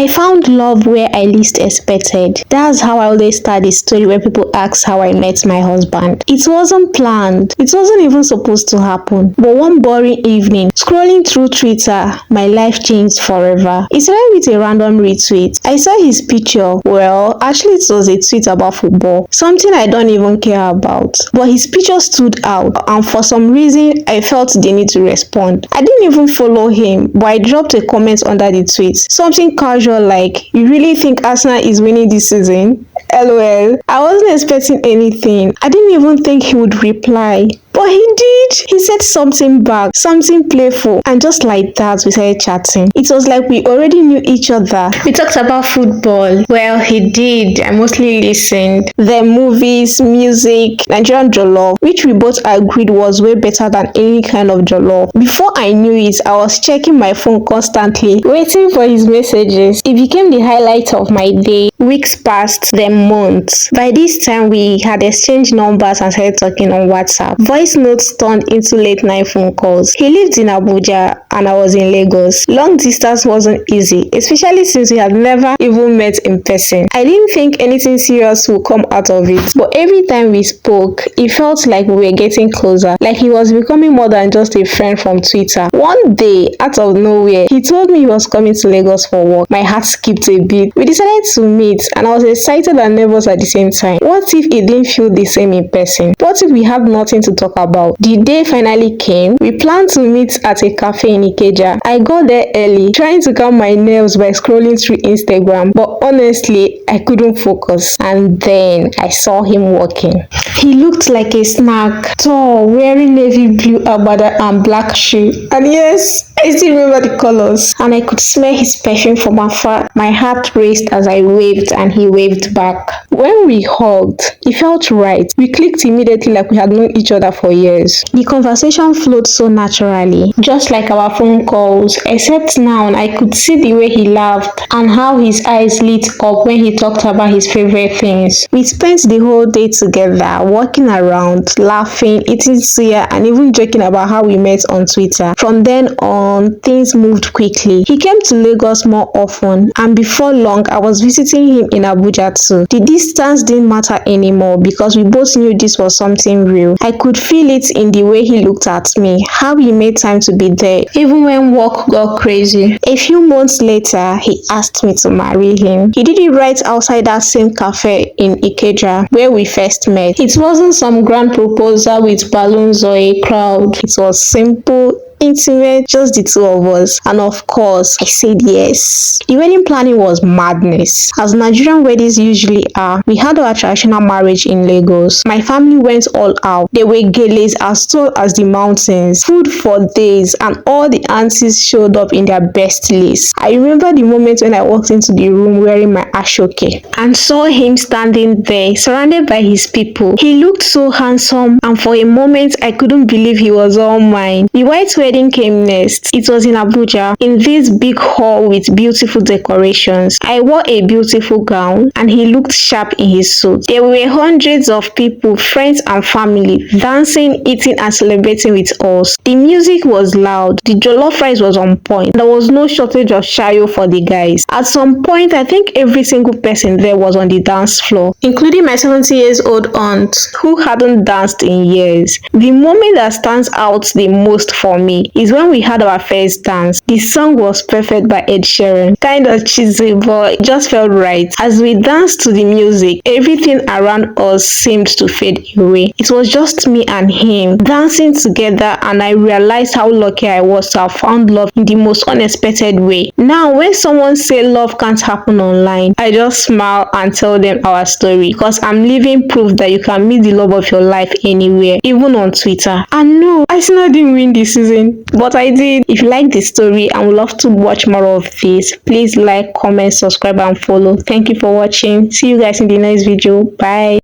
I found love where I least expected. That's how I always start the story where people ask how I met my husband. It wasn't planned. It wasn't even supposed to happen. But one boring evening, scrolling through Twitter, my life changed forever. It started with a random retweet. I saw his picture. Well, actually it was a tweet about football. Something I don't even care about. But his picture stood out, and for some reason, I felt the need to respond. I didn't even follow him, but I dropped a comment under the tweet. Something casual like, "You really think Arsenal is winning this season?" LOL. I wasn't expecting anything. I didn't even think he would reply. But he did. He said something back, something playful, and just like that, we started chatting. It was like we already knew each other. We talked about football. Well, he did. I mostly listened. The movies, music, Nigerian jollof, which we both agreed was way better than any kind of jollof. Before I knew it, I was checking my phone constantly, waiting for his messages. It became the highlight of my day. Weeks passed, then months. By this time, we had exchanged numbers and started talking on WhatsApp. Voice notes turned into late night phone calls. He lived in Abuja and I was in Lagos. Long distance wasn't easy, especially since we had never even met in person. I didn't think anything serious would come out of it, but every time we spoke, it felt like we were getting closer, like he was becoming more than just a friend from Twitter. One day, out of nowhere, he told me he was coming to Lagos for work. My heart skipped a beat. We decided to meet, and I was excited and nervous at the same time. What if it didn't feel the same in person? What if we had nothing to talk about? The day finally came. We planned to meet at a cafe in Ikeja. I got there early, trying to calm my nerves by scrolling through Instagram, but honestly, I couldn't focus. And then I saw him walking. He looked like a snack, tall, wearing navy blue agbada and black shoe. And yes, I still remember the colors. And I could smell his perfume from afar. My heart raced as I waved and he waved back. When we hugged, it felt right. We clicked immediately like we had known each other for years. The conversation flowed so naturally, just like our phone calls, except now I could see the way he laughed and how his eyes lit up when he talked about his favorite things. We spent the whole day together, walking around, laughing, eating suya, and even joking about how we met on Twitter. From then on, things moved quickly. He came to Lagos more often, and before long, I was visiting him in Abuja too. The distance didn't matter anymore because we both knew this was something real. I could feel it in the way he looked at me, how he made time to be there, even when work got crazy. A few months later, he asked me to marry him. He did it right outside that same cafe in Ikeja where we first met. It wasn't some grand proposal with balloons or a crowd. It was simple, intimate, just the two of us, and of course I said yes. The wedding planning was madness, as Nigerian weddings usually are. We had our traditional marriage in Lagos. My family went all out. There were geles as tall as the mountains, food for days, and all the aunties showed up in their best lace. I remember the moment when I walked into the room wearing my ashoke and saw him standing there surrounded by his people. He looked so handsome, and for a moment I couldn't believe he was all mine. The white wedding came next. It was in Abuja, in this big hall with beautiful decorations. I wore a beautiful gown and he looked sharp in his suit. There were hundreds of people, friends and family, dancing, eating and celebrating with us. The music was loud, the jollof rice was on point. There was no shortage of shayo for the guys. At some point, I think every single person there was on the dance floor, including my 70-year-old aunt who hadn't danced in years. The moment that stands out the most for me is when we had our first dance. The song was Perfect by Ed Sheeran. Kind of cheesy, but it just felt right. As we danced to the music, everything around us seemed to fade away. It was just me and him dancing together, and I realized how lucky I was to have found love in the most unexpected way. Now, when someone says love can't happen online, I just smile and tell them our story, because I'm living proof that you can meet the love of your life anywhere, even on Twitter. And no, Arsenal didn't win this season, but I did. If you like this story and would love to watch more of this, please like, comment, subscribe and follow. Thank you for watching. See you guys in the next video. Bye.